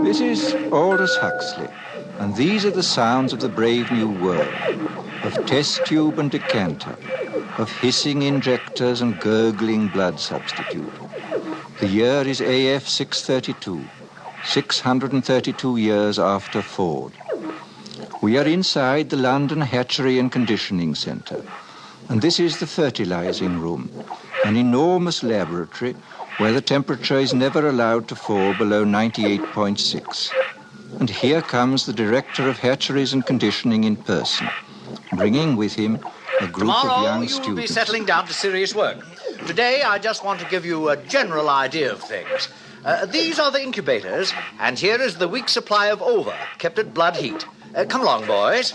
This is Aldous Huxley, and these are the sounds of the brave new world, of test tube and decanter, of hissing injectors and gurgling blood substitute. The year is AF 632, 632 years after Ford. We are inside the London Hatchery and Conditioning Centre, and this is the fertilizing room, an enormous laboratory where the temperature is never allowed to fall below 98.6. And here comes the director of hatcheries and conditioning in person, bringing with him a group of young students. Tomorrow you'll be settling down to serious work. Today I just want to give you a general idea of things. These are the incubators, and here is the week's supply of ova, kept at blood heat. Come along, boys.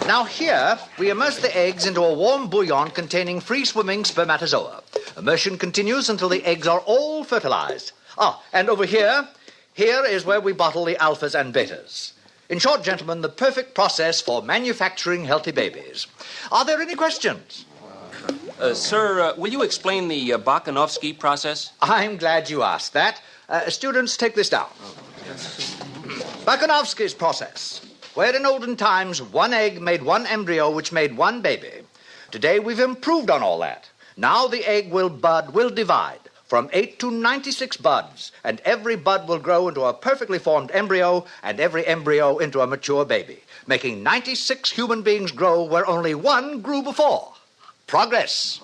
Now here, we immerse the eggs into a warm bouillon containing free-swimming spermatozoa. Immersion continues until the eggs are all fertilized. And over here is where we bottle the alphas and betas. In short, gentlemen, the perfect process for manufacturing healthy babies. Are there any questions? Sir, will you explain the Bakhanovsky process? I'm glad you asked that. Students, take this down. Bakhanovsky's process, where in olden times one egg made one embryo which made one baby. Today we've improved on all that. Now the egg will divide from 8 to 96 buds, and every bud will grow into a perfectly formed embryo, and every embryo into a mature baby, making 96 human beings grow where only one grew before. Progress.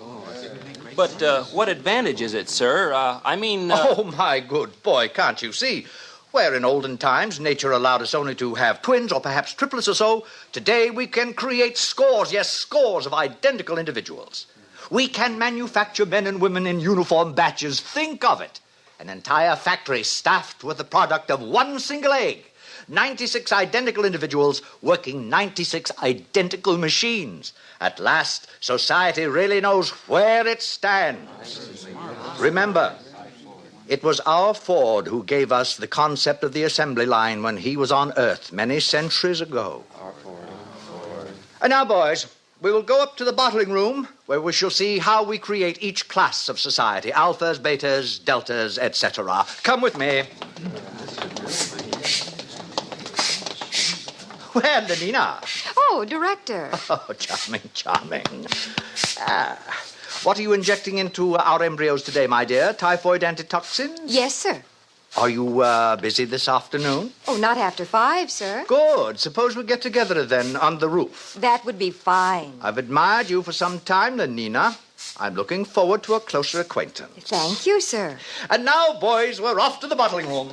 But what advantage is it, sir? Oh, my good boy, can't you see? Where in olden times nature allowed us only to have twins or perhaps triplets or so, today we can create scores of identical individuals. We can manufacture men and women in uniform batches. Think of it. An entire factory staffed with the product of one single egg. 96 identical individuals working 96 identical machines. At last, society really knows where it stands. Remember, it was our Ford who gave us the concept of the assembly line when he was on Earth many centuries ago. And now, boys, we will go up to the bottling room where we shall see how we create each class of society, alphas, betas, deltas, etc. Come with me. Well, Lenina. Oh, Director. Oh, charming. What are you injecting into our embryos today, my dear? Typhoid antitoxins? Yes, sir. Are you busy this afternoon? Oh, not after 5, sir. Good. Suppose we get together then on the roof. That would be fine. I've admired you for some time, Lenina. I'm looking forward to a closer acquaintance. Thank you, sir. And now, boys, we're off to the bottling room.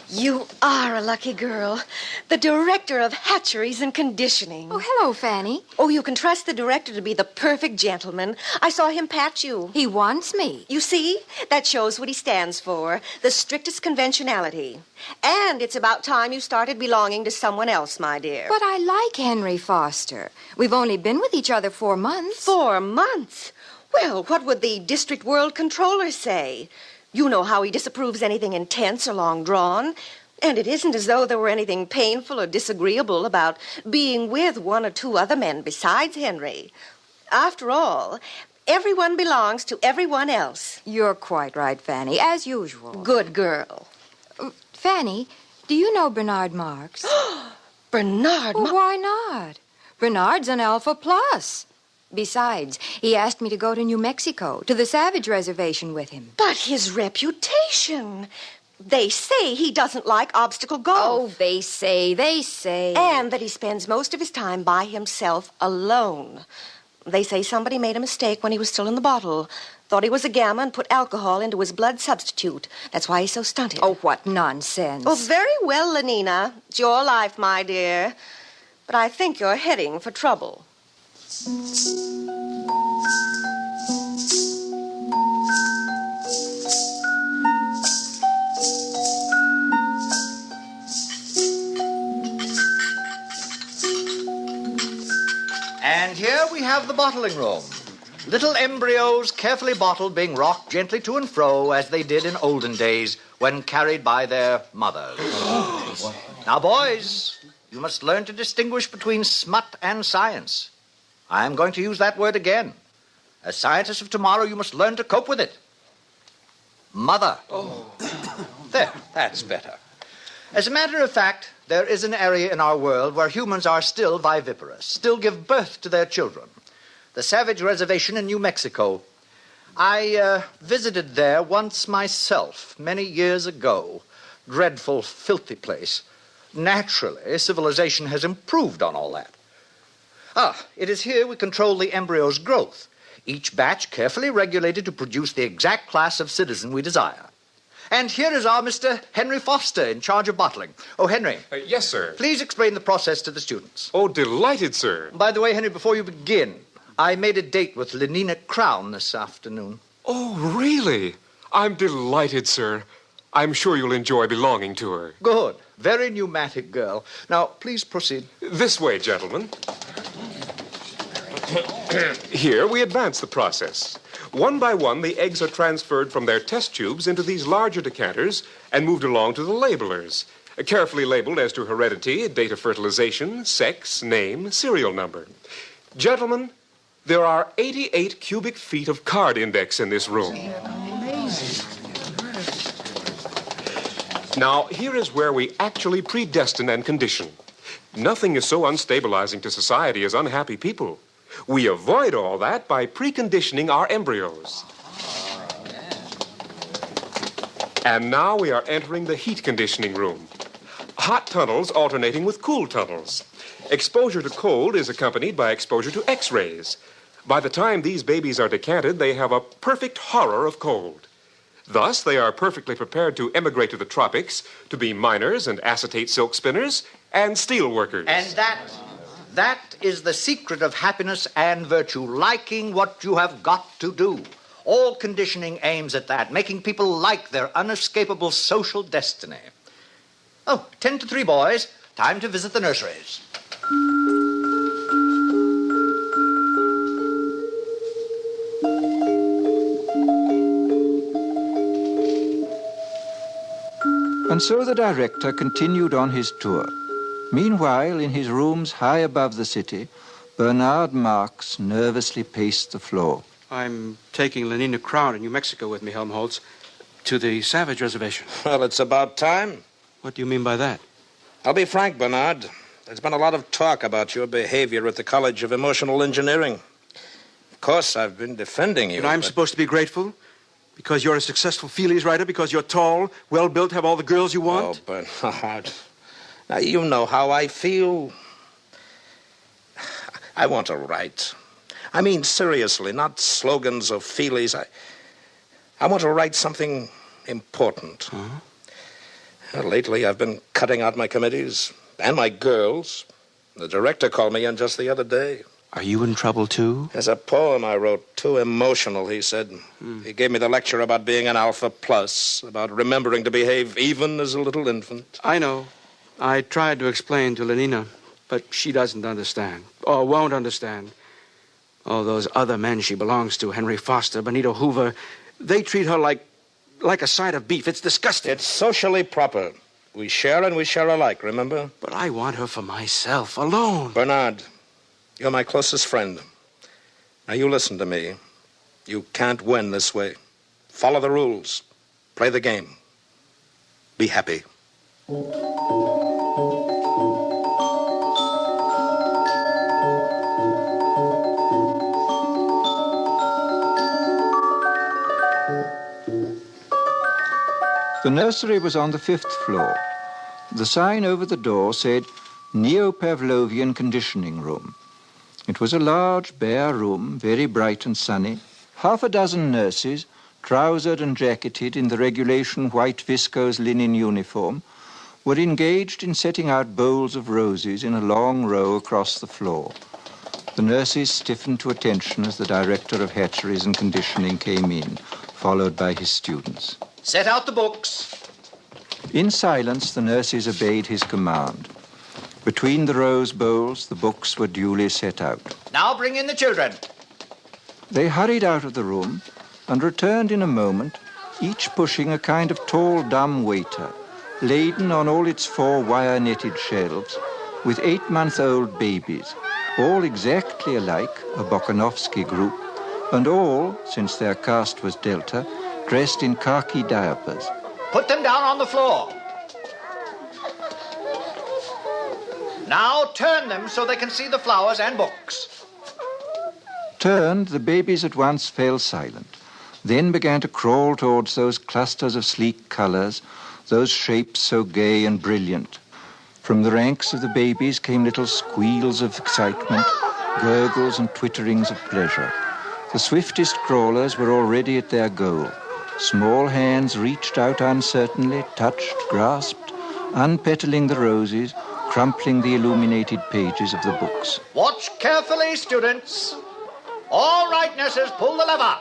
You are a lucky girl. The director of hatcheries and conditioning. Oh, hello, Fanny. Oh, you can trust the director to be the perfect gentleman. I saw him pat you. He wants me. You see? That shows what he stands for. The strictest conventionality. And it's about time you started belonging to someone else, my dear. But I like Henry Foster. We've only been with each other 4 months. 4 months? Well, what would the district world controller say? You know how he disapproves anything intense or long-drawn. And it isn't as though there were anything painful or disagreeable about being with 1 or 2 other men besides Henry. After all, everyone belongs to everyone else. You're quite right, Fanny, as usual. Good girl. Fanny, do you know Bernard Marx? Bernard Marx? Why not? Bernard's an Alpha Plus. Besides, he asked me to go to New Mexico, to the Savage Reservation with him. But his reputation. They say he doesn't like obstacle golf. Oh, they say. And that he spends most of his time by himself alone. They say somebody made a mistake when he was still in the bottle. Thought he was a gamma and put alcohol into his blood substitute. That's why he's so stunted. Oh, what nonsense. Oh, very well, Lenina. It's your life, my dear. But I think you're heading for trouble. And here we have the bottling room. Little embryos carefully bottled being rocked gently to and fro as they did in olden days when carried by their mothers. Now, boys, You must learn to distinguish between smut and science. I am going to use that word again. As scientists of tomorrow, you must learn to cope with it. Mother. Oh. There, that's better. As a matter of fact, there is an area in our world where humans are still viviparous, still give birth to their children. The Savage Reservation in New Mexico. I visited there once myself, many years ago. Dreadful, filthy place. Naturally, civilization has improved on all that. It is here we control the embryo's growth, each batch carefully regulated to produce the exact class of citizen we desire. And here is our Mr. Henry Foster in charge of bottling. Oh, Henry. Yes, sir. Please explain the process to the students. Oh, delighted, sir. By the way, Henry, before you begin, I made a date with Lenina Crown this afternoon. Oh, really? I'm delighted, sir. I'm sure you'll enjoy belonging to her. Good. Very pneumatic girl. Now, please proceed. This way, gentlemen. Here we advance the process. One by one, the eggs are transferred from their test tubes into these larger decanters and moved along to the labelers, carefully labeled as to heredity, date of fertilization, sex, name, serial number. Gentlemen, there are 88 cubic feet of card index in this room. Now, here is where we actually predestine and condition. Nothing is so unstabilizing to society as unhappy people. We avoid all that by preconditioning our embryos. And now we are entering the heat conditioning room. Hot tunnels alternating with cool tunnels. Exposure to cold is accompanied by exposure to X-rays. By the time these babies are decanted, they have a perfect horror of cold. Thus, they are perfectly prepared to emigrate to the tropics, to be miners and acetate silk spinners and steel workers. And that is the secret of happiness and virtue, liking what you have got to do. All conditioning aims at that, making people like their unescapable social destiny. 10 to 3, boys. Time to visit the nurseries. And so the director continued on his tour. Meanwhile, in his rooms high above the city, Bernard Marx nervously paced the floor. I'm taking Lenina Crown in New Mexico with me, Helmholtz, to the Savage Reservation. Well, it's about time. What do you mean by that? I'll be frank, Bernard. There's been a lot of talk about your behavior at the College of Emotional Engineering. Of course, I've been defending you. And I'm supposed to be grateful? Because you're a successful feelies writer? Because you're tall, well-built, have all the girls you want? Oh, Bernard. Now, you know how I feel. I want to write. I mean, seriously, not slogans or feelies. I want to write something important. Lately, I've been cutting out my committees and my girls. The director called me in just the other day. Are you in trouble, too? There's a poem I wrote, too emotional, he said. He gave me the lecture about being an alpha plus, about remembering to behave even as a little infant. I know. I tried to explain to Lenina, but she doesn't understand, or won't understand. All those other men she belongs to, Henry Foster, Benito Hoover, they treat her like a side of beef. It's disgusting. It's socially proper. We share and we share alike, remember? But I want her for myself, alone. Bernard, you're my closest friend. Now, you listen to me. You can't win this way. Follow the rules. Play the game. Be happy. The nursery was on the 5th floor. The sign over the door said, Neo-Pavlovian Conditioning Room. It was a large, bare room, very bright and sunny. Half a dozen nurses, trousered and jacketed in the regulation white viscose linen uniform, were engaged in setting out bowls of roses in a long row across the floor. The nurses stiffened to attention as the director of hatcheries and conditioning came in, followed by his students. Set out the books. In silence, the nurses obeyed his command. Between the rose bowls, the books were duly set out. Now bring in the children. They hurried out of the room and returned in a moment, each pushing a kind of tall, dumb waiter, laden on all its 4 wire-netted shelves with 8-month-old babies, all exactly alike, a Bokanovsky group, and all, since their caste was Delta, dressed in khaki diapers. Put them down on the floor. Now turn them so they can see the flowers and books. Turned, the babies at once fell silent, then began to crawl towards those clusters of sleek colors, those shapes so gay and brilliant. From the ranks of the babies came little squeals of excitement, gurgles and twitterings of pleasure. The swiftest crawlers were already at their goal. Small hands reached out uncertainly, touched, grasped, unpetaling the roses, crumpling the illuminated pages of the books. Watch carefully, students. All right, nurses, pull the lever.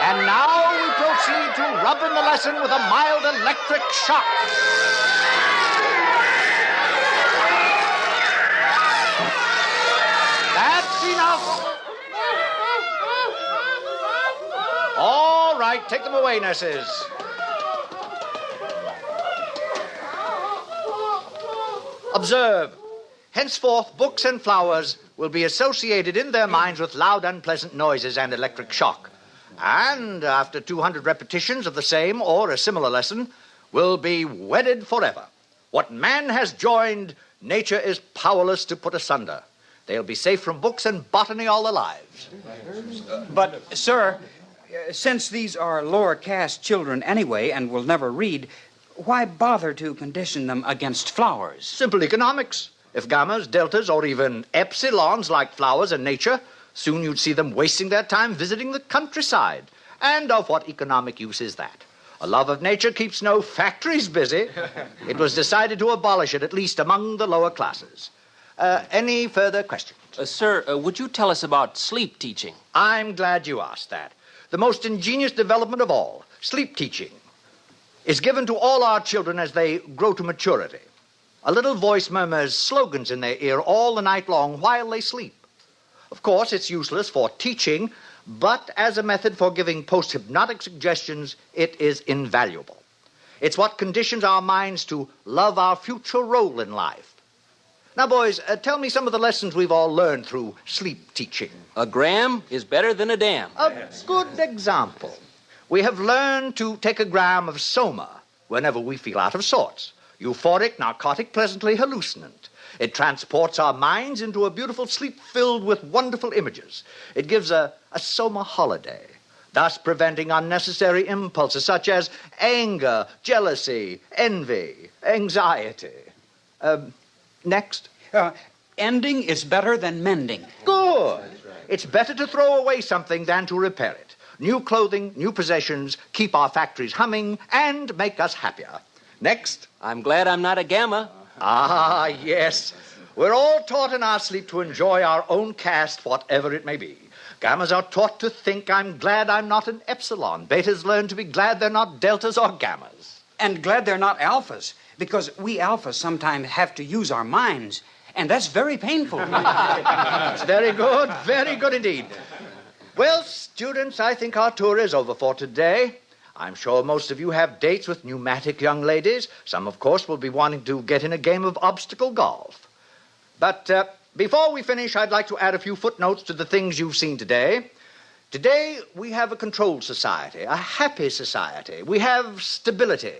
And now we proceed to rub in the lesson with a mild electric shock. That's enough. All right, take them away, nurses. Observe. Henceforth, books and flowers will be associated in their minds with loud, unpleasant noises and electric shock. And after 200 repetitions of the same or a similar lesson, will be wedded forever. What man has joined, nature is powerless to put asunder. They'll be safe from books and botany all their lives. But, sir, since these are lower caste children anyway and will never read, why bother to condition them against flowers? Simple economics. If gammas, deltas, or even epsilons like flowers and nature, soon you'd see them wasting their time visiting the countryside. And of what economic use is that? A love of nature keeps no factories busy. It was decided to abolish it, at least among the lower classes. Any further questions? Sir, would you tell us about sleep teaching? I'm glad you asked that. The most ingenious development of all, sleep teaching, is given to all our children as they grow to maturity. A little voice murmurs slogans in their ear all the night long while they sleep. Of course, it's useless for teaching, but as a method for giving post-hypnotic suggestions, it is invaluable. It's what conditions our minds to love our future role in life. Now, boys, tell me some of the lessons we've all learned through sleep teaching. A gram is better than a dam. A good example. We have learned to take a gram of soma whenever we feel out of sorts. Euphoric, narcotic, pleasantly hallucinant. It transports our minds into a beautiful sleep filled with wonderful images. It gives a soma holiday, thus preventing unnecessary impulses such as anger, jealousy, envy, anxiety. Next. Ending is better than mending. Good. It's better to throw away something than to repair it. New clothing, new possessions keep our factories humming and make us happier. Next. I'm glad I'm not a gamma. Ah, yes. We're all taught in our sleep to enjoy our own caste, whatever it may be. Gammas are taught to think, I'm glad I'm not an epsilon. Betas learn to be glad they're not deltas or gammas. And glad they're not alphas, because we alphas sometimes have to use our minds, and that's very painful. That's very good indeed. Well, students, I think our tour is over for today. I'm sure most of you have dates with pneumatic young ladies. Some, of course, will be wanting to get in a game of obstacle golf. But before we finish, I'd like to add a few footnotes to the things you've seen today. Today, we have a controlled society, a happy society. We have stability.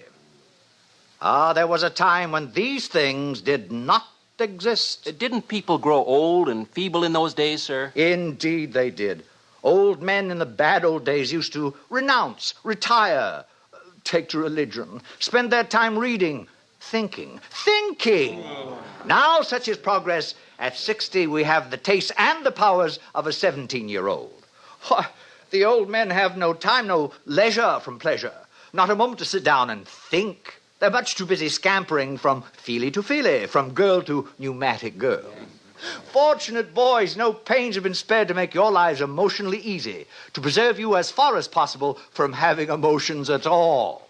There was a time when these things did not exist. Didn't people grow old and feeble in those days, sir? Indeed they did. Old men in the bad old days used to renounce, retire, take to religion, spend their time reading, thinking. Now, such is progress. At 60, we have the tastes and the powers of a 17-year-old. The old men have no time, no leisure from pleasure, not a moment to sit down and think. They're much too busy scampering from feely to feely, from girl to pneumatic girl. Fortunate boys, no pains have been spared to make your lives emotionally easy, to preserve you as far as possible from having emotions at all.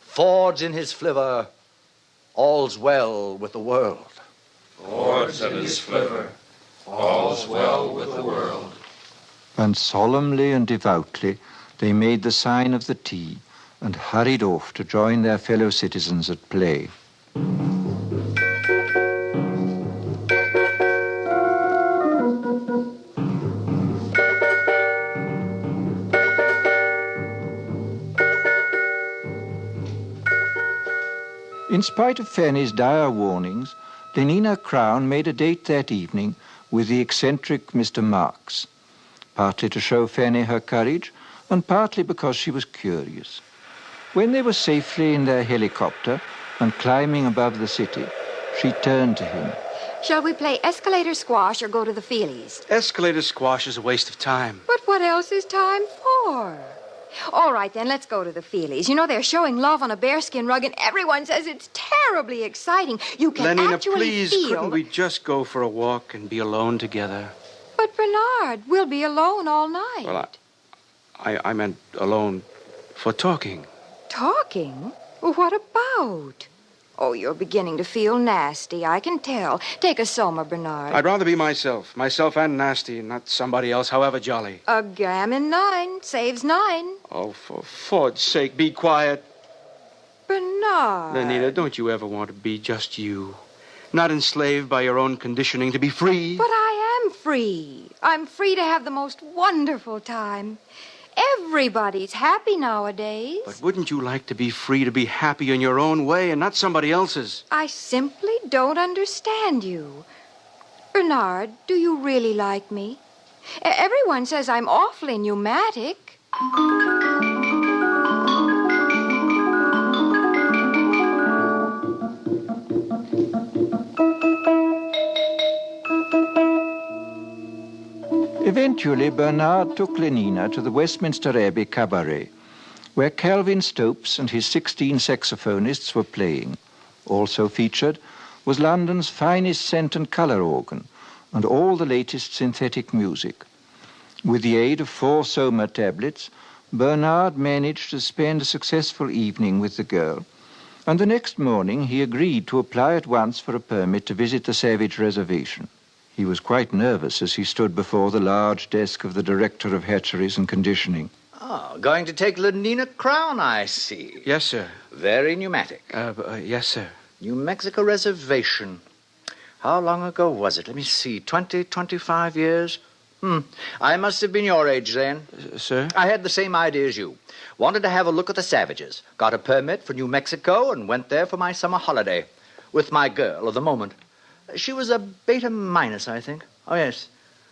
Ford's in his flivver, all's well with the world. Ford's in his flivver, all's well with the world. And solemnly and devoutly, They made the sign of the T and hurried off to join their fellow citizens at play. In spite of Fanny's dire warnings, Lenina Crown made a date that evening with the eccentric Mr. Marx, partly to show Fanny her courage and partly because she was curious. When they were safely in their helicopter and climbing above the city, she turned to him. Shall we play escalator squash or go to the Feelies? Escalator squash is a waste of time. But what else is time for? All right, then, let's go to the Feelies. You know, they're showing Love on a Bearskin Rug, and everyone says it's terribly exciting. You can Lenina, actually please, feel... couldn't we just go for a walk and be alone together? But, Bernard, we'll be alone all night. Well, I meant alone for talking. Talking? What about? Oh, you're beginning to feel nasty, I can tell. Take a soma, Bernard. I'd rather be myself and nasty, and not somebody else, however jolly. A gammon 9 saves 9. Oh, for Ford's sake, be quiet. Bernard. Lenina, don't you ever want to be just you? Not enslaved by your own conditioning, to be free? But I am free. I'm free to have the most wonderful time. Everybody's happy nowadays. But wouldn't you like to be free to be happy in your own way and not somebody else's? I simply don't understand you. Bernard, do you really like me? Everyone says I'm awfully pneumatic. Eventually, Bernard took Lenina to the Westminster Abbey Cabaret, where Calvin Stopes and his 16 saxophonists were playing. Also featured was London's finest scent and colour organ and all the latest synthetic music. With the aid of 4 soma tablets, Bernard managed to spend a successful evening with the girl, and the next morning he agreed to apply at once for a permit to visit the Savage Reservation. He was quite nervous as he stood before the large desk of the Director of Hatcheries and Conditioning. Oh, going to take Lenina Crown, I see. Yes, sir. Very pneumatic. Yes, sir. New Mexico Reservation. How long ago was it? Let me see. 25 years? I must have been your age then. Sir? I had the same idea as you. Wanted to have a look at the Savages. Got a permit for New Mexico and went there for my summer holiday. With my girl of the moment. She was a beta minus, I think. Oh, yes.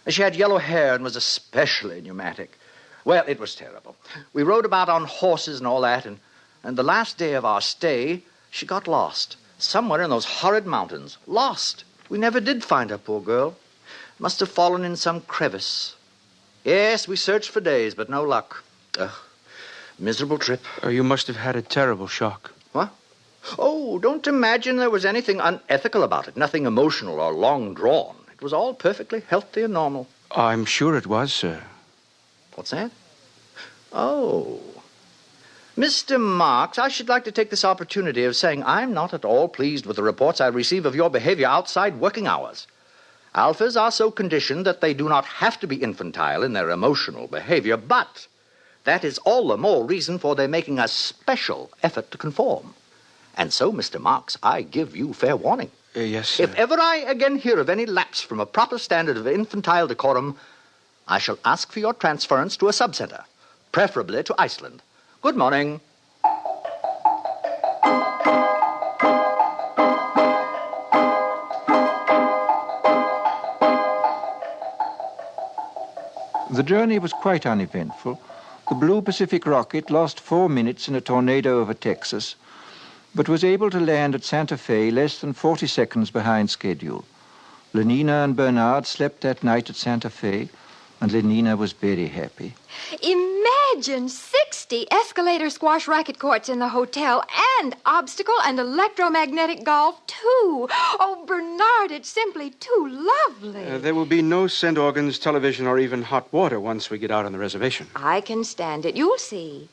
She had yellow hair and was especially pneumatic. Well, it was terrible. We rode about on horses and all that, and the last day of our stay, she got lost. Somewhere in those horrid mountains. Lost. We never did find her, poor girl. Must have fallen in some crevice. Yes, we searched for days, but no luck. Ugh. Miserable trip. You must have had a terrible shock. What? Oh, don't imagine there was anything unethical about it. Nothing emotional or long drawn. It was all perfectly healthy and normal. I'm sure it was, sir. What's that? Oh. Mr. Marx, I should like to take this opportunity of saying I'm not at all pleased with the reports I receive of your behavior outside working hours. Alphas are so conditioned that they do not have to be infantile in their emotional behavior, but that is all the more reason for their making a special effort to conform. And so, Mr. Marx, I give you fair warning. Yes, sir. If ever I again hear of any lapse from a proper standard of infantile decorum, I shall ask for your transference to a subcenter, preferably to Iceland. Good morning. The journey was quite uneventful. The Blue Pacific rocket lost 4 minutes in a tornado over Texas, but was able to land at Santa Fe less than 40 seconds behind schedule. Lenina and Bernard slept that night at Santa Fe, and Lenina was very happy. Imagine 60 escalator squash racket courts in the hotel and obstacle and electromagnetic golf, too. Oh, Bernard, it's simply too lovely. There will be no scent organs, television, or even hot water once we get out on the reservation. I can stand it. You'll see.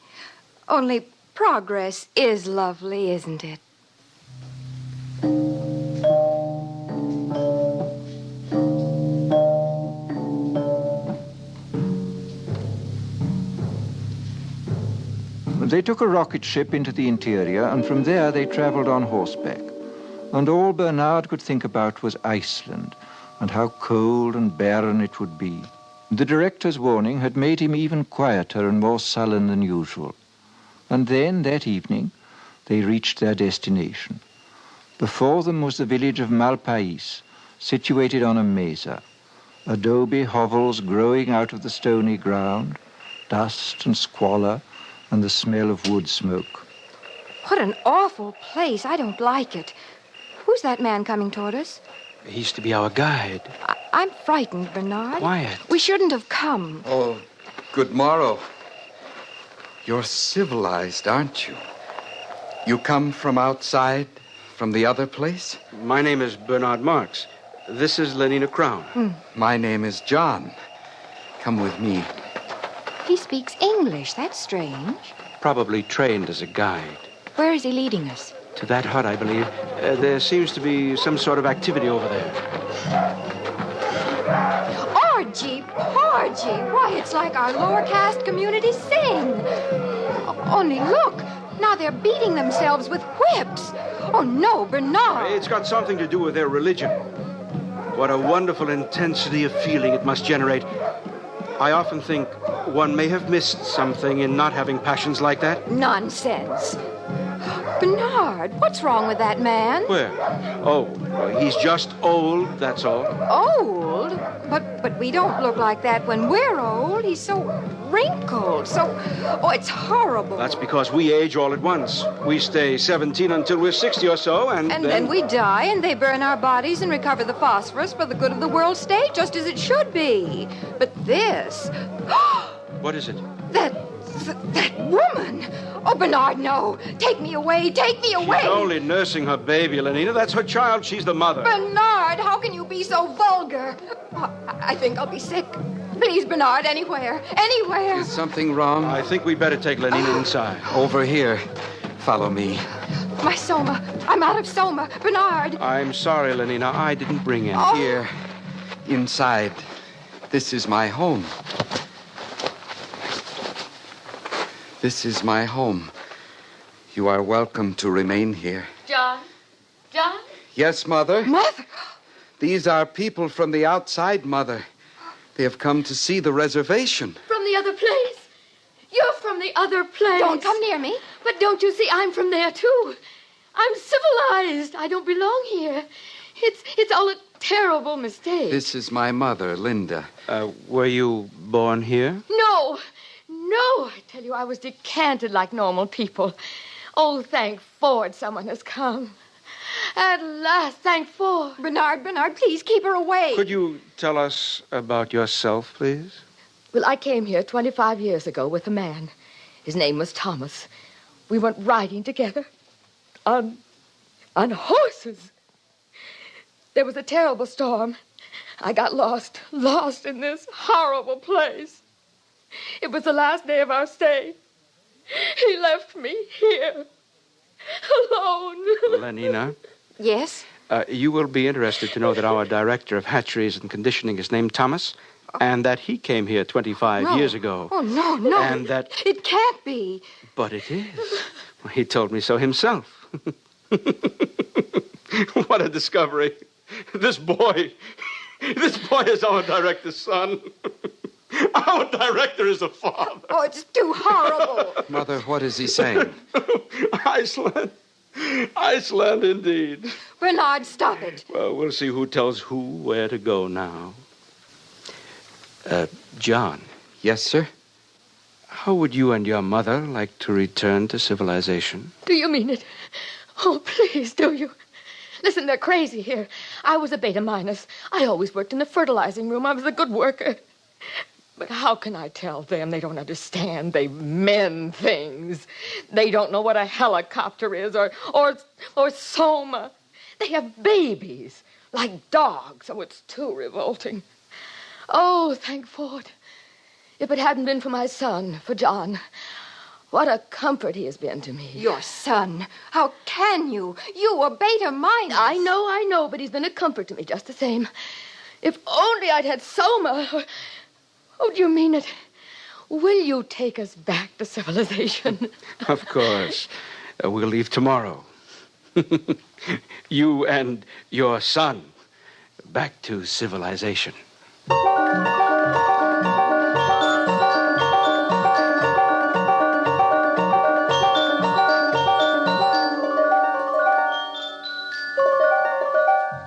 Only progress is lovely, isn't it? They took a rocket ship into the interior, and from there they traveled on horseback. And all Bernard could think about was Iceland, and how cold and barren it would be. The director's warning had made him even quieter and more sullen than usual. And then, that evening, they reached their destination. Before them was the village of Malpais, situated on a mesa. Adobe hovels growing out of the stony ground, dust and squalor, and the smell of wood smoke. What an awful place. I don't like it. Who's that man coming toward us? He's to be our guide. I'm frightened, Bernard. Quiet. We shouldn't have come. Oh, good morrow. You're civilized, aren't you? You come from outside, from the other place? My name is Bernard Marx. This is Lenina Crown. My name is John. Come with me. He speaks English. That's strange. Probably trained as a guide. Where is he leading us? To that hut, I believe. There seems to be some sort of activity over there. Orgy, porgy. Why, it's like our lower caste community sing. Only look. Now they're beating themselves with whips. Oh, no, Bernard. It's got something to do with their religion. What a wonderful intensity of feeling it must generate. I often think one may have missed something in not having passions like that. Nonsense. Bernard, what's wrong with that man? Where? Oh, he's just old, that's all. Old? But we don't look like that when we're old. He's so wrinkled, oh, it's horrible. That's because we age all at once. We stay 17 until we're 60 or so, and then we die, and they burn our bodies and recover the phosphorus for the good of the world state, just as it should be. But this... What is it? That woman! Oh, Bernard, no. Take me away. Take me away. She's only nursing her baby, Lenina. That's her child. She's the mother. Bernard, how can you be so vulgar? Oh, I think I'll be sick. Please, Bernard, anywhere. Anywhere. Is something wrong? I think we'd better take Lenina inside. Over here. Follow me. My soma. I'm out of soma. Bernard. I'm sorry, Lenina. I didn't bring any. Oh. Here. Inside. This is my home. This is my home. You are welcome to remain here. John? John? Yes, Mother? Mother? These are people from the outside, Mother. They have come to see the reservation. From the other place? You're from the other place. Don't come near me. But don't you see, I'm from there, too. I'm civilized. I don't belong here. It's all a terrible mistake. This is my mother, Linda. Were you born here? No, I tell you, I was decanted like normal people. Oh, thank Ford, someone has come. At last, thank Ford. Bernard, please keep her away. Could you tell us about yourself, please? Well, I came here 25 years ago with a man. His name was Thomas. We went riding together on horses. There was a terrible storm. I got lost in this horrible place. It was the last day of our stay. He left me here, alone. Lenina? Yes? You will be interested to know that our director of hatcheries and conditioning is named Thomas, and that he came here 25 years ago. Oh, no. And that... It can't be. But it is. He told me so himself. What a discovery. This boy is our director's son. Our director is a father. Oh, it's too horrible. Mother, what is he saying? Iceland indeed. Bernard, stop it. Well, we'll see who tells who where to go now. John. Yes, sir? How would you and your mother like to return to civilization? Do you mean it? Oh, please, do you? Listen, they're crazy here. I was a beta minus. I always worked in the fertilizing room. I was a good worker. But how can I tell them? They don't understand. They mend things. They don't know what a helicopter is or soma. They have babies like dogs. Oh, it's too revolting. Oh, thank Ford. If it hadn't been for my son, for John, what a comfort he has been to me. Your son? How can you? You were beta minus. I know, but he's been a comfort to me just the same. If only I'd had soma. Oh, do you mean it? will you take us back to civilization? Of course. We'll leave tomorrow. You and your son back to civilization.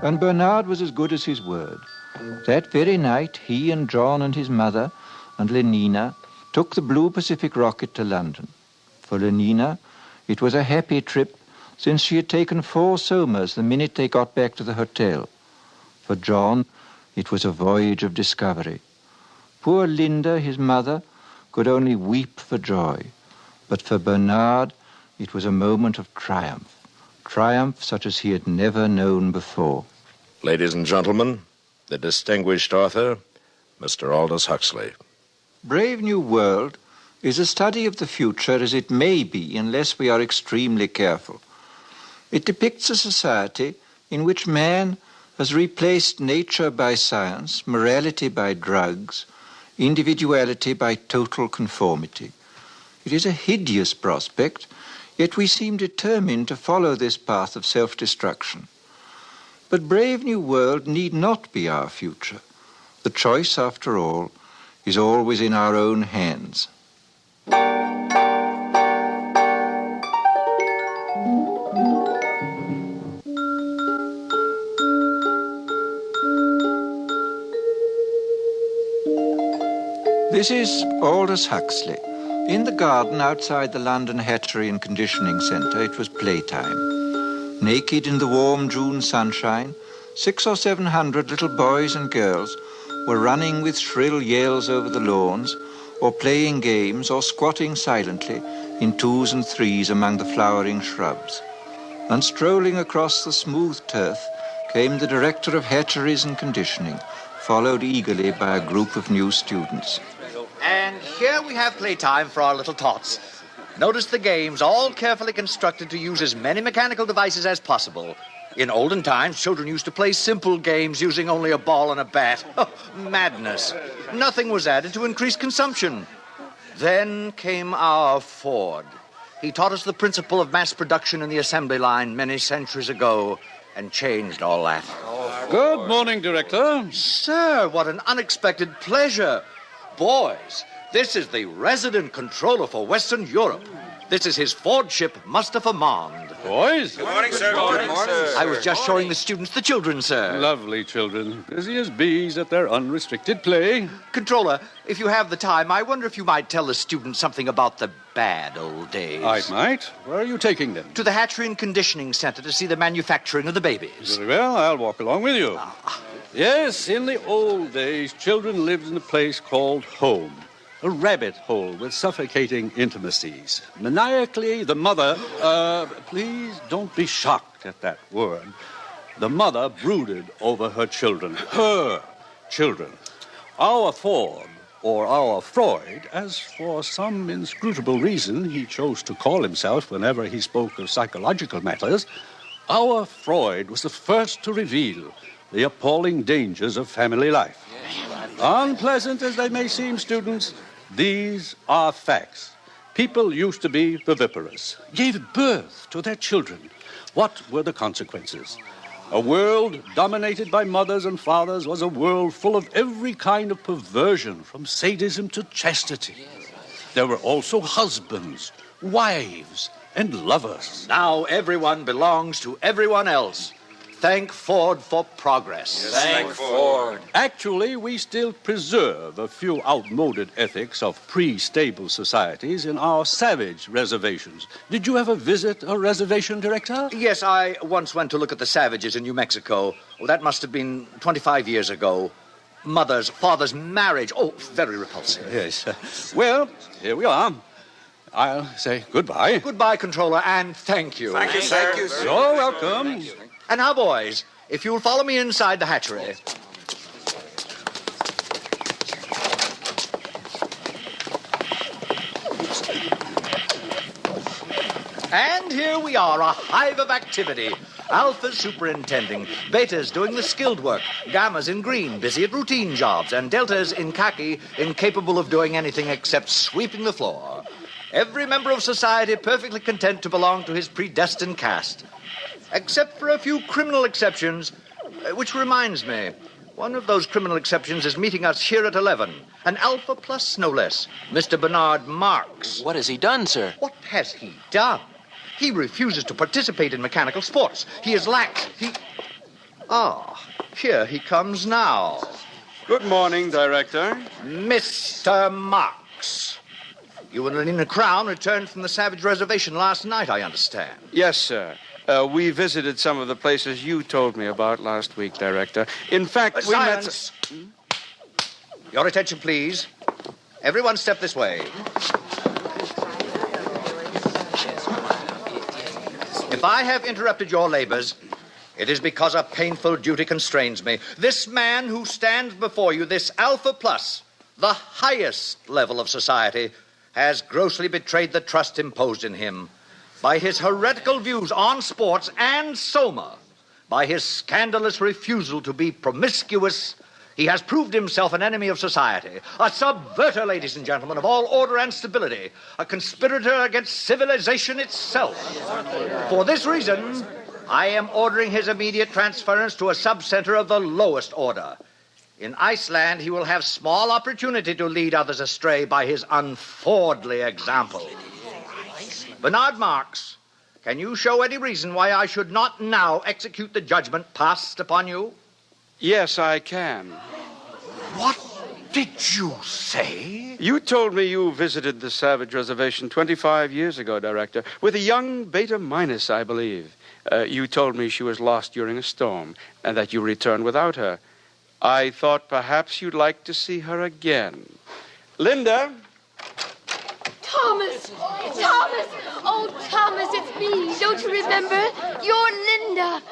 And Bernard was as good as his word. That very night, he and John and his mother and Lenina took the Blue Pacific rocket to London. For Lenina, it was a happy trip, since she had taken 4 somas the minute they got back to the hotel. For John, it was a voyage of discovery. Poor Linda, his mother, could only weep for joy. But for Bernard, it was a moment of triumph. Triumph such as he had never known before. Ladies and gentlemen, the distinguished author, Mr. Aldous Huxley. Brave New World is a study of the future as it may be unless we are extremely careful. It depicts a society in which man has replaced nature by science, morality by drugs, individuality by total conformity. It is a hideous prospect, yet we seem determined to follow this path of self-destruction. But Brave New World need not be our future. The choice, after all, is always in our own hands. This is Aldous Huxley. In the garden outside the London Hatchery and Conditioning Centre, it was playtime. Naked in the warm June sunshine, 600 or 700 little boys and girls were running with shrill yells over the lawns, or playing games, or squatting silently in 2s and 3s among the flowering shrubs. And strolling across the smooth turf came the director of hatcheries and conditioning, followed eagerly by a group of new students. And here we have playtime for our little tots. Notice the games, all carefully constructed to use as many mechanical devices as possible. In olden times, children used to play simple games using only a ball and a bat. Oh, madness. Nothing was added to increase consumption. Then came our Ford. He taught us the principle of mass production in the assembly line many centuries ago and changed all that. Good morning, Director. Sir, what an unexpected pleasure. Boys, this is the resident controller for Western Europe. This is his Ford ship, Mustafa Mond. Boys? Good morning, sir. Good morning, sir. I was just showing the students the children, sir. Lovely children. Busy as bees at their unrestricted play. Controller, if you have the time, I wonder if you might tell the students something about the bad old days. I might. Where are you taking them? To the Hatchery and Conditioning Center to see the manufacturing of the babies. Very well, I'll walk along with you. Yes, in the old days, children lived in a place called home. A rabbit hole with suffocating intimacies. Maniacally, the mother... please don't be shocked at that word. The mother brooded over her children. Her children. Our Ford, or our Freud, as for some inscrutable reason he chose to call himself whenever he spoke of psychological matters, our Freud was the first to reveal the appalling dangers of family life. Unpleasant as they may seem, students, these are facts. People used to be viviparous, gave birth to their children. What were the consequences? A world dominated by mothers and fathers was a world full of every kind of perversion, from sadism to chastity. There were also husbands, wives, and lovers. Now everyone belongs to everyone else. Thank Ford for progress. Yes, thank Ford. Actually, we still preserve a few outmoded ethics of pre-stable societies in our savage reservations. Did you ever visit a reservation, Director? Yes, I once went to look at the savages in New Mexico. Oh, that must have been 25 years ago. Mother's, father's marriage. Oh, very repulsive. Yes. Well, here we are. I'll say goodbye. Goodbye, Controller, and thank you. Thank you, sir. Thank you, sir. You're welcome. And now, boys, if you'll follow me inside the hatchery. And And here we are, a hive of activity. Alpha's superintending, Beta's doing the skilled work, Gamma's in green, busy at routine jobs, and Delta's in khaki, incapable of doing anything except sweeping the floor. Every member of society perfectly content to belong to his predestined caste. Except for a few criminal exceptions, which reminds me, one of those criminal exceptions is meeting us here at 11. An Alpha Plus, no less. Mr. Bernard Marx. What has he done, sir? What has he done? He refuses to participate in mechanical sports. He is lax. Here he comes now. Good morning, Director. Mr. Marx. You and Lenina Crown returned from the Savage Reservation last night, I understand. Yes, sir. We visited some of the places you told me about last week, Director. In fact, we Silence. Your attention, please. Everyone step this way. If I have interrupted your labors, it is because a painful duty constrains me. This man who stands before you, this Alpha Plus, the highest level of society, has grossly betrayed the trust imposed in him by his heretical views on sports and soma, by his scandalous refusal to be promiscuous. He has proved himself an enemy of society, a subverter, ladies and gentlemen, of all order and stability, a conspirator against civilization itself. For this reason, I am ordering his immediate transference to a subcenter of the lowest order. In Iceland, he will have small opportunity to lead others astray by his unfordly example. Bernard Marx, can you show any reason why I should not now execute the judgment passed upon you? Yes, I can. What did you say? You told me you visited the Savage Reservation 25 years ago, Director, with a young Beta Minus, I believe. You told me she was lost during a storm and that you returned without her. I thought perhaps you'd like to see her again. Linda? Thomas! Thomas! Oh, Thomas, it's me. Don't you remember? You're Linda.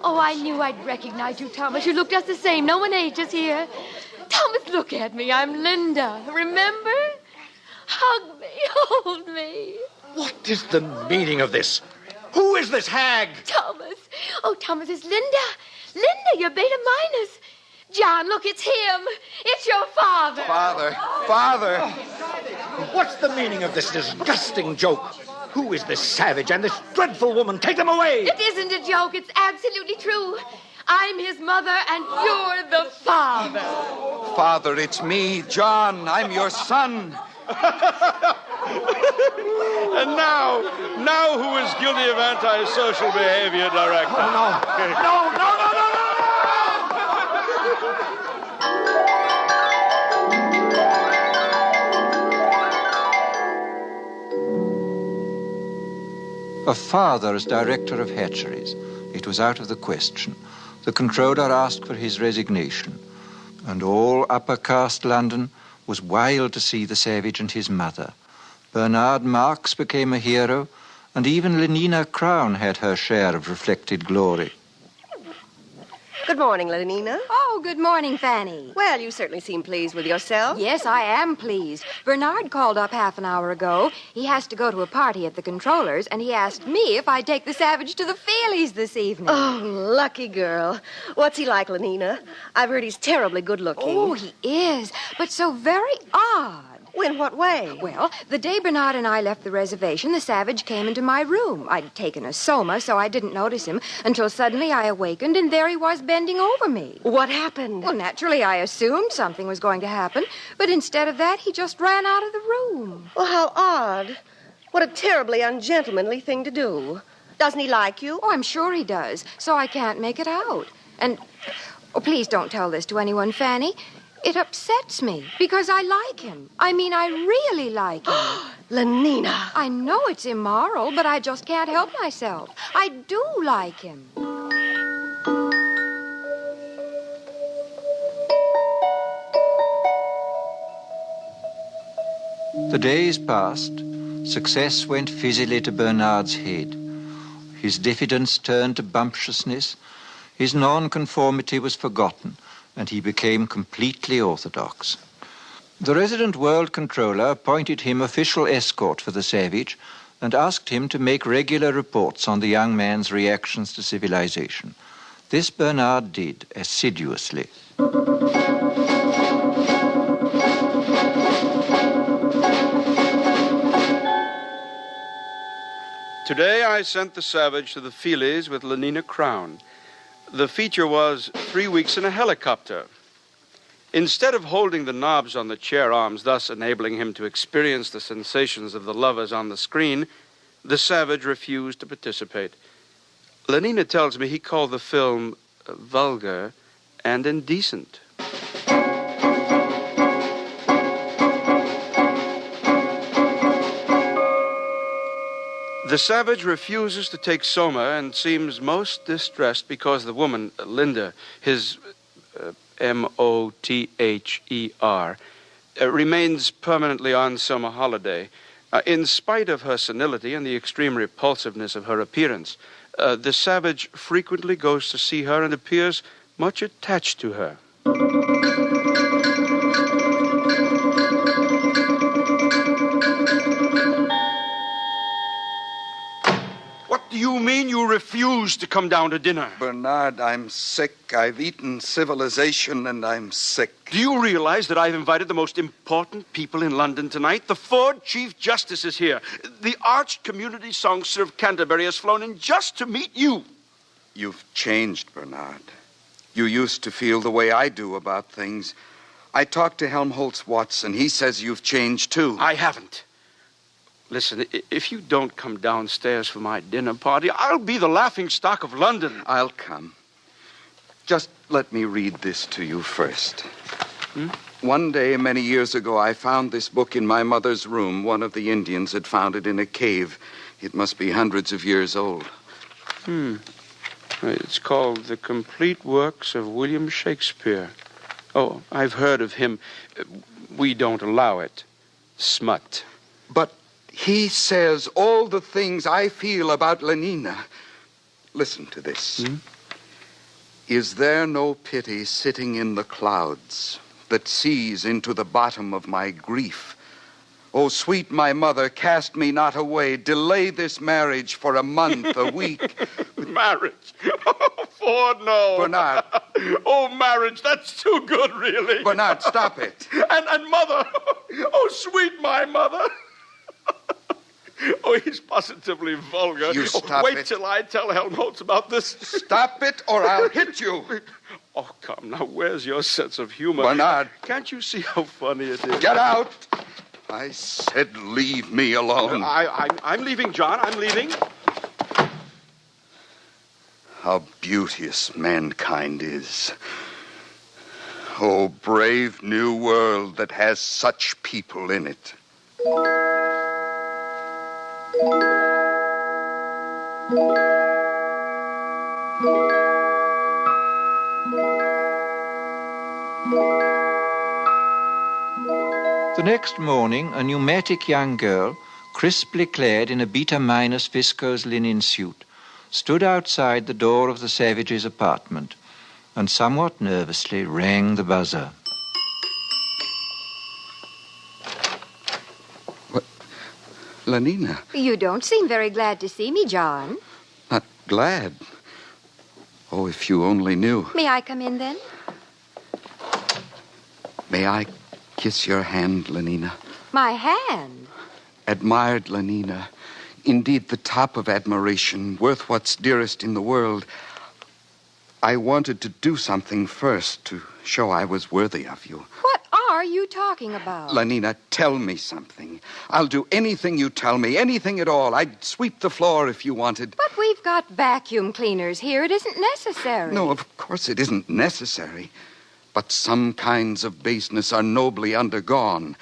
Oh, I knew I'd recognize you, Thomas. You look just the same. No one ages here. Thomas, look at me. I'm Linda. Remember? Hug me. Hold me. What is the meaning of this? Who is this hag? Thomas. Oh, Thomas, it's Linda. Linda, you're Beta Minus. John, look, it's him. It's your father. Father. What's the meaning of this disgusting joke? Who is this savage and this dreadful woman? Take them away! It isn't a joke. It's absolutely true. I'm his mother, and you're the father. Father, it's me, John. I'm your son. And now who is guilty of antisocial behavior, Director? Oh, no. No. A father as director of hatcheries. It was out of the question. The controller asked for his resignation, and all upper caste London was wild to see the savage and his mother. Bernard Marx became a hero, and even Lenina Crown had her share of reflected glory. Good morning, Lenina. Oh, good morning, Fanny. Well, you certainly seem pleased with yourself. Yes, I am pleased. Bernard called up half an hour ago. He has to go to a party at the controller's, and he asked me if I'd take the savage to the Feelies this evening. Oh, lucky girl. What's he like, Lenina? I've heard he's terribly good-looking. Oh, he is, but so very odd. In what way? Well, the day Bernard and I left the reservation, the savage came into my room. I'd taken a soma, so I didn't notice him until suddenly I awakened, and there he was bending over me. What happened? Well, naturally, I assumed something was going to happen, but instead of that, he just ran out of the room. Well, how odd. What a terribly ungentlemanly thing to do. Doesn't he like you? Oh, I'm sure he does, so I can't make it out. And, oh, please don't tell this to anyone, Fanny. It upsets me because I like him. I mean, I really like him. Lenina. I know it's immoral, but I just can't help myself. I do like him. The days passed. Success went fizzily to Bernard's head. His diffidence turned to bumptiousness. His nonconformity was forgotten, and he became completely orthodox. The resident world controller appointed him official escort for the savage, and asked him to make regular reports on the young man's reactions to civilization. This Bernard did assiduously. Today I sent the Savage to the Feelies with Lenina Crown. The feature was 3 weeks in a helicopter. Instead of holding the knobs on the chair arms, thus enabling him to experience the sensations of the lovers on the screen, the Savage refused to participate. Lenina tells me he called the film vulgar and indecent. The Savage refuses to take soma and seems most distressed because the woman, Linda, his M-O-T-H-E-R, remains permanently on summer holiday. In spite of her senility and the extreme repulsiveness of her appearance, the Savage frequently goes to see her and appears much attached to her. What do you mean you refuse to come down to dinner? Bernard, I'm sick. I've eaten civilization and I'm sick. Do you realize that I've invited the most important people in London tonight? The Ford Chief Justice is here. The arch community songster of Canterbury has flown in just to meet you. You've changed, Bernard. You used to feel the way I do about things. I talked to Helmholtz Watson. He says you've changed, too. I haven't. Listen, if you don't come downstairs for my dinner party, I'll be the laughingstock of London. I'll come. Just let me read this to you first. One day, many years ago, I found this book in my mother's room. One of the Indians had found it in a cave. It must be hundreds of years old. It's called The Complete Works of William Shakespeare. Oh, I've heard of him. We don't allow it. Smut. But he says all the things I feel about Lenina. Listen to this. Is there no pity sitting in the clouds that sees into the bottom of my grief? Oh, sweet my mother, cast me not away. Delay this marriage for a month, a week. Marriage? Oh, Ford, no. Bernard. Oh, marriage, that's too good, really. Bernard, stop it. And mother. Oh, sweet my mother. Oh, he's positively vulgar. You stop Wait it. till I tell Helmholtz about this. Stop it or I'll hit you. Oh, come, now, where's your sense of humor? Bernard. Can't you see how funny it is? Get out. I said leave me alone. I'm leaving, John. I'm leaving. How beauteous mankind is. Oh, brave new world that has such people in it. The next morning, a pneumatic young girl, crisply clad in a beta-minus viscose linen suit, stood outside the door of the Savage's apartment and somewhat nervously rang the buzzer. What? Lenina? You don't seem very glad to see me, John. Not glad. Oh, if you only knew. May I come in, then? May I kiss your hand, Lenina? My hand? Admired, Lenina. Indeed, the top of admiration, worth what's dearest in the world. I wanted to do something first to show I was worthy of you. What are you talking about? Lenina, tell me something. I'll do anything you tell me, anything at all. I'd sweep the floor if you wanted. But we've got vacuum cleaners here. It isn't necessary. No, of course it isn't necessary. But some kinds of baseness are nobly undergone.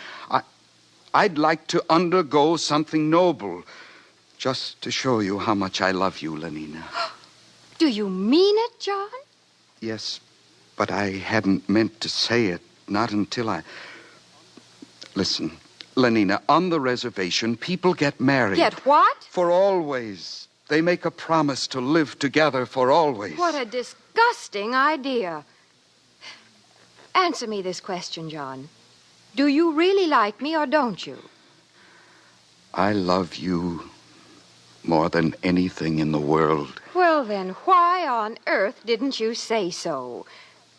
I'd like to undergo something noble, just to show you how much I love you, Lenina. Do you mean it, John? Yes, but I hadn't meant to say it, not until I... Listen, Lenina, on the reservation, people get married. Get what? For always. They make a promise to live together for always. What a disgusting idea. Answer me this question, John. Do you really like me or don't you? I love you More than anything in the world. Well, then, why on earth didn't you say so?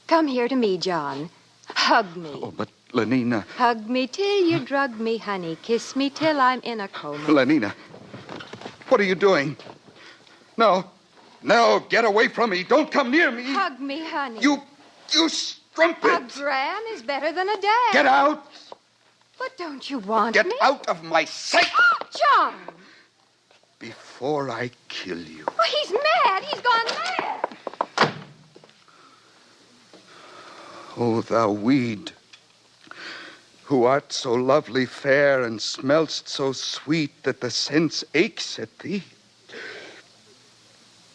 Come here to me, John. Hug me. Oh, but Lenina... Hug me till you drug me, honey. Kiss me till I'm in a coma. Lenina, what are you doing? No. No, get away from me. Don't come near me. Hug me, honey. You strumpet. A gran is better than a dad. Get out. But don't you want Get me? out of my sight. John! Before I kill you. Oh, he's mad. He's gone mad. Oh, thou weed, who art so lovely fair and smell'st so sweet that the sense aches at thee.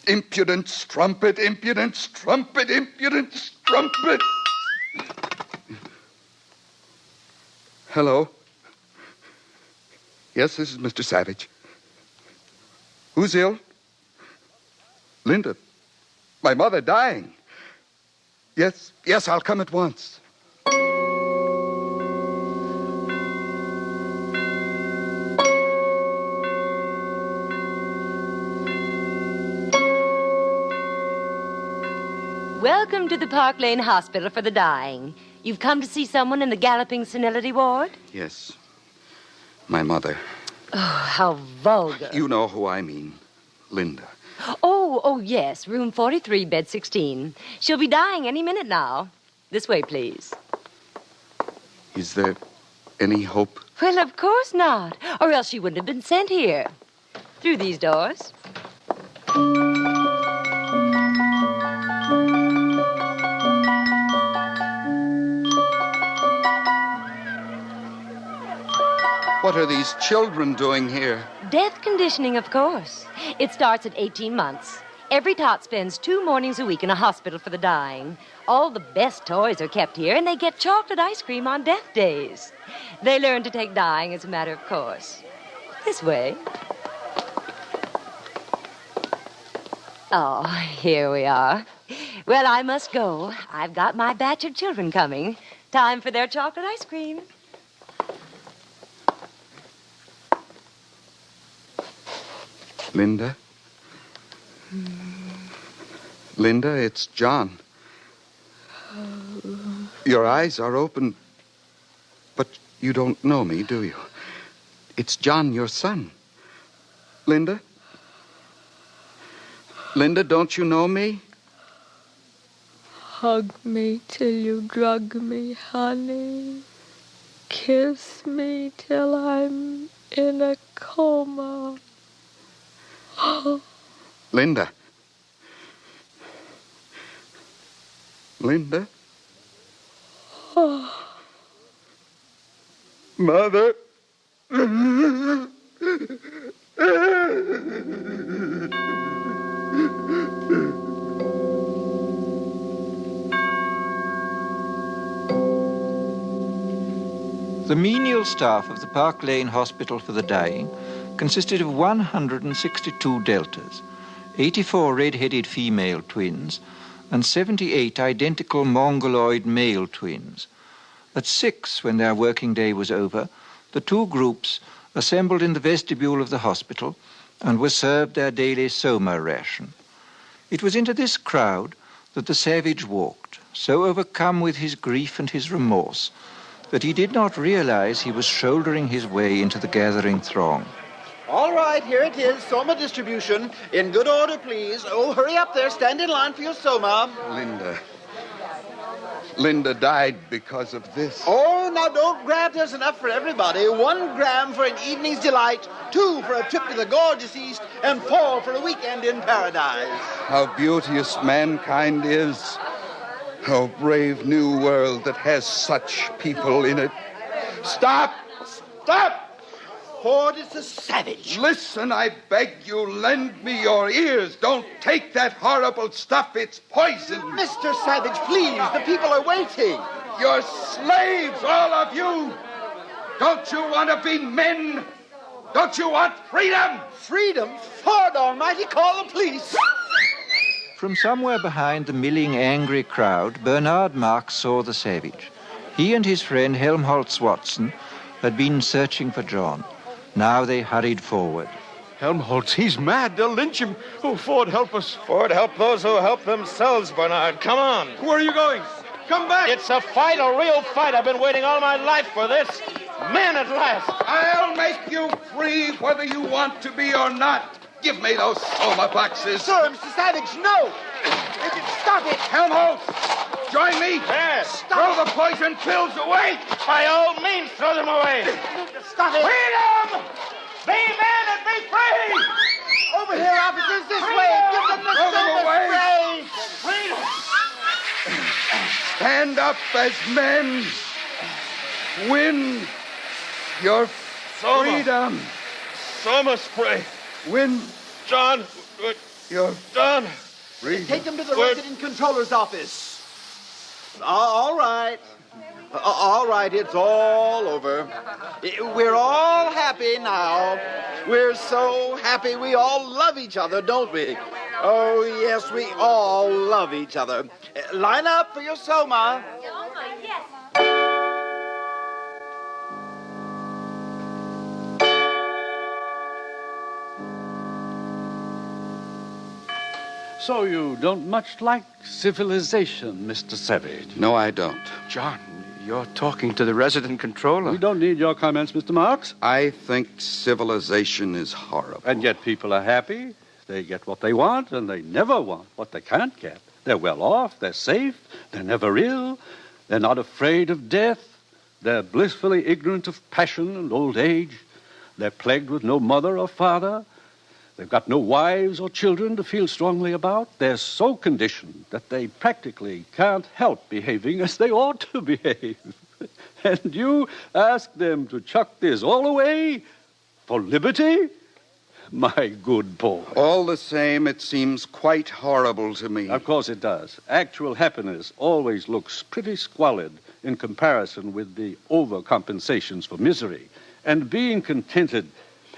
Impudent strumpet, impudent strumpet, impudent strumpet. Hello? Yes, this is Mr. Savage. Who's ill? Linda. My mother dying. Yes, I'll come at once. Welcome to the Park Lane Hospital for the Dying. You've come to see someone in the galloping senility ward? Yes. My mother. Oh, how vulgar. You know who I mean. Linda. Oh, yes. Room 43, bed 16. She'll be dying any minute now. This way, please. Is there any hope? Well, of course not. Or else she wouldn't have been sent here. Through these doors. What are these children doing here? Death conditioning, of course. It starts at 18 months. Every tot spends 2 mornings a week in a hospital for the dying. All the best toys are kept here, and they get chocolate ice cream on death days. They learn to take dying as a matter of course. This way. Oh, here we are. Well, I must go. I've got my batch of children coming. Time for their chocolate ice cream. Linda? Linda, it's John. Your eyes are open, but you don't know me, do you? It's John, your son. Linda? Linda, don't you know me? Hug me till you drug me, honey. Kiss me till I'm in a coma. Linda. Linda? Mother. The menial staff of the Park Lane Hospital for the Dying consisted of 162 deltas, 84 red-headed female twins, and 78 identical mongoloid male twins. At 6, when their working day was over, the 2 groups assembled in the vestibule of the hospital and were served their daily soma ration. It was into this crowd that the savage walked, so overcome with his grief and his remorse that he did not realize he was shouldering his way into the gathering throng. All right, here it is, soma distribution. In good order, please. Oh, hurry up there. Stand in line for your soma. Linda died because of this. Oh, now don't grab. There's enough for everybody. 1 gram for an evening's delight, 2 for a trip to the gorgeous East, and 4 for a weekend in paradise. How beauteous mankind is. How brave new world that has such people in it. Stop! Stop! Ford is a savage. Listen, I beg you, lend me your ears. Don't take that horrible stuff. It's poison. Mr. Savage, please. The people are waiting. You're slaves, all of you. Don't you want to be men? Don't you want freedom? Freedom? Ford Almighty, call the police. From somewhere behind the milling, angry crowd, Bernard Marx saw the savage. He and his friend Helmholtz Watson had been searching for John. Now they hurried forward. Helmholtz, he's mad. They'll lynch him. Oh, Ford, help us. Ford, help those who help themselves, Bernard. Come on. Where are you going? Come back. It's a fight, a real fight. I've been waiting all my life for this. Man at last. I'll make you free whether you want to be or not. Give me those soma boxes. Sir, Mr. Savage, no. Stop it. Helmholtz, join me. Yes. Throw the poison pills away. By all means, throw them away. Stop it. Freedom! Be men and be free. Over here, officers, this way. Give them the Throw them away. Freedom. Stand up as men. Win your freedom. Soma spray. Win John. your John. freedom. Take them to the resident controller's office. All right. All right, it's all over. We're all happy now. We're so happy we all love each other, don't we? Oh, yes, we all love each other. Line up for your soma. Yes. So you don't much like civilization, Mr. Savage? No, I don't. John, you're talking to the resident controller. We don't need your comments, Mr. Marx. I think civilization is horrible. And yet people are happy. They get what they want, and they never want what they can't get. They're well off, they're safe, they're never ill, they're not afraid of death, they're blissfully ignorant of passion and old age, they're plagued with no mother or father, they've got no wives or children to feel strongly about. They're so conditioned that they practically can't help behaving as they ought to behave. And you ask them to chuck this all away for liberty? My good boy. All the same, it seems quite horrible to me. Of course it does. Actual happiness always looks pretty squalid in comparison with the overcompensations for misery. And being contented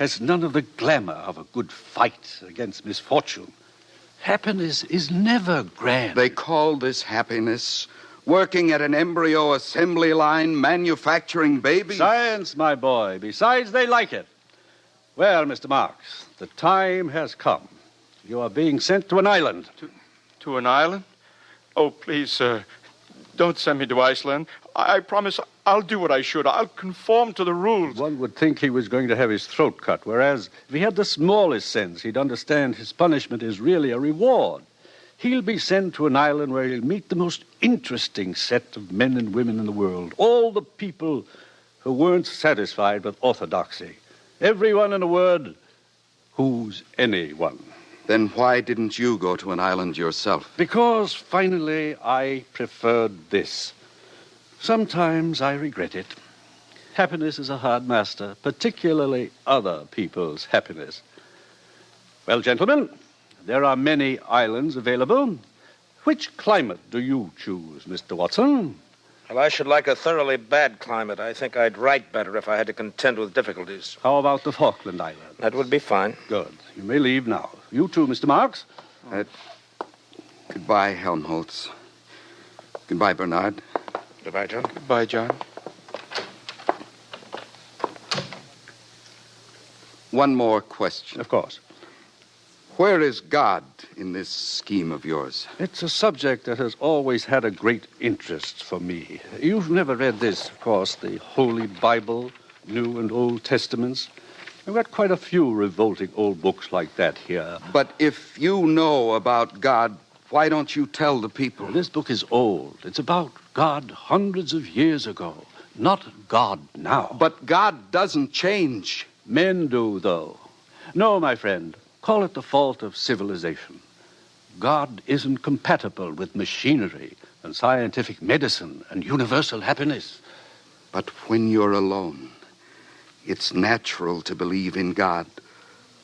has none of the glamour of a good fight against misfortune. Happiness is never grand. They call this happiness. Working at an embryo assembly line, manufacturing babies. Science, my boy. Besides, they like it. Well, Mr. Marx, the time has come. You are being sent to an island. To an island? Oh, please, sir. Don't send me to Iceland. I promise I'll do what I should. I'll conform to the rules. One would think he was going to have his throat cut, whereas if he had the smallest sense, he'd understand his punishment is really a reward. He'll be sent to an island where he'll meet the most interesting set of men and women in the world. All the people who weren't satisfied with orthodoxy. Everyone, in a word, who's anyone. Then why didn't you go to an island yourself? Because, finally, I preferred this. Sometimes I regret it. Happiness is a hard master, particularly other people's happiness. Well, gentlemen, there are many islands available. Which climate do you choose, Mr. Watson? Well, I should like a thoroughly bad climate. I think I'd write better if I had to contend with difficulties. How about the Falkland Islands? That would be fine. Good. You may leave now. You too, Mr. Marx. Goodbye, Helmholtz. Goodbye, Bernard. Goodbye, John. Goodbye, John. One more question. Of course. Where is God in this scheme of yours? It's a subject that has always had a great interest for me. You've never read this, of course, the Holy Bible, New and Old Testaments. We've got quite a few revolting old books like that here. But if you know about God, why don't you tell the people? This book is old. It's about God hundreds of years ago, not God now. But God doesn't change. Men do, though. No, my friend. Call it the fault of civilization. God isn't compatible with machinery and scientific medicine and universal happiness. But when you're alone, it's natural to believe in God.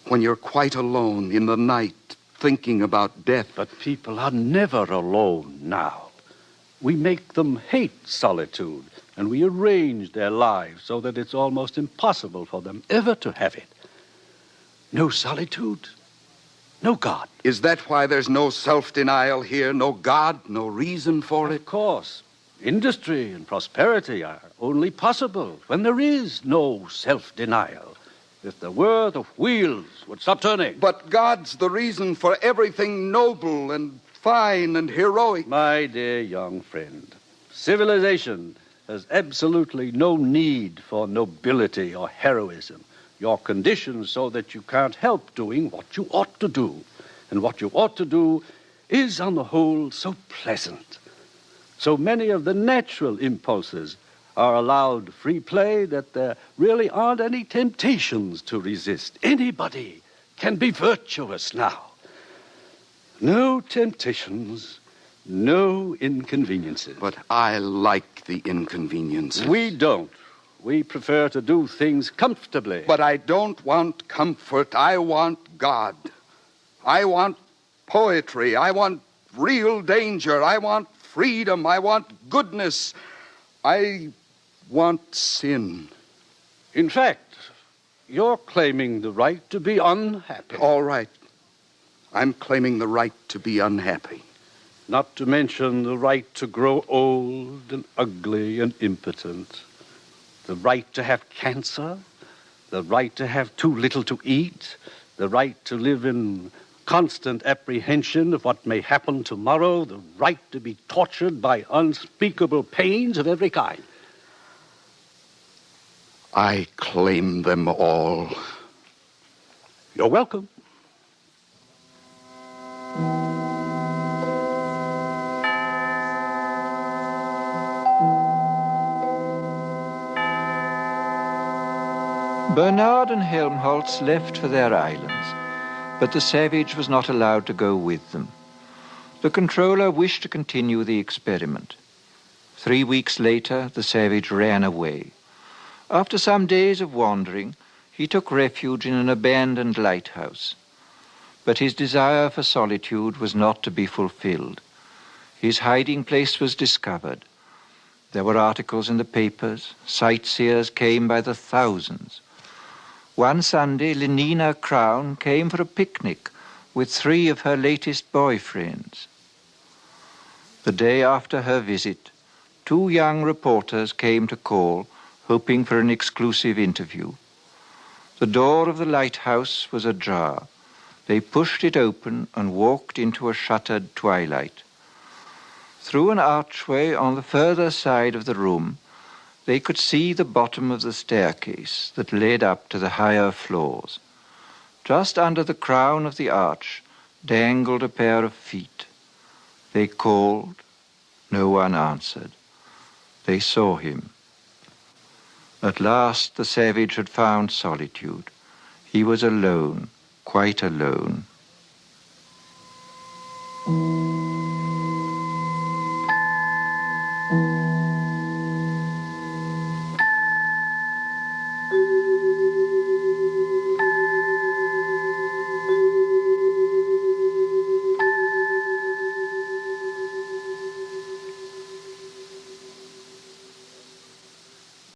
When you're quite alone in the night, thinking about death. But people are never alone now. We make them hate solitude, and we arrange their lives so that it's almost impossible for them ever to have it. No solitude, no God. Is that why there's no self-denial here? No God, no reason for it? Of course. Industry and prosperity are only possible when there is no self-denial. if the word of wheels would stop turning. But God's the reason for everything noble and fine and heroic. My dear young friend, civilization has absolutely no need for nobility or heroism. You're conditioned so that you can't help doing what you ought to do. And what you ought to do is, on the whole, so pleasant. So many of the natural impulses are allowed free play that there really aren't any temptations to resist. Anybody can be virtuous now. No temptations, no inconveniences. But I like the inconveniences. We don't. We prefer to do things comfortably. But I don't want comfort. I want God. I want poetry. I want real danger. I want freedom. I want goodness. I want sin. In fact, you're claiming the right to be unhappy. All right. I'm claiming the right to be unhappy. Not to mention the right to grow old and ugly and impotent. The right to have cancer. The right to have too little to eat. The right to live in constant apprehension of what may happen tomorrow. The right to be tortured by unspeakable pains of every kind. I claim them all. You're welcome. Bernard and Helmholtz left for their islands, but the savage was not allowed to go with them. The controller wished to continue the experiment. 3 weeks later, the savage ran away. After some days of wandering, he took refuge in an abandoned lighthouse. But his desire for solitude was not to be fulfilled. His hiding place was discovered. There were articles in the papers. Sightseers came by the thousands. One Sunday, Lenina Crown came for a picnic with 3 of her latest boyfriends. The day after her visit, 2 young reporters came to call, hoping for an exclusive interview. The door of the lighthouse was ajar. They pushed it open and walked into a shuttered twilight. Through an archway on the further side of the room, they could see the bottom of the staircase that led up to the higher floors. Just under the crown of the arch dangled a pair of feet. They called. No one answered. They saw him. At last the savage had found solitude. He was alone, quite alone.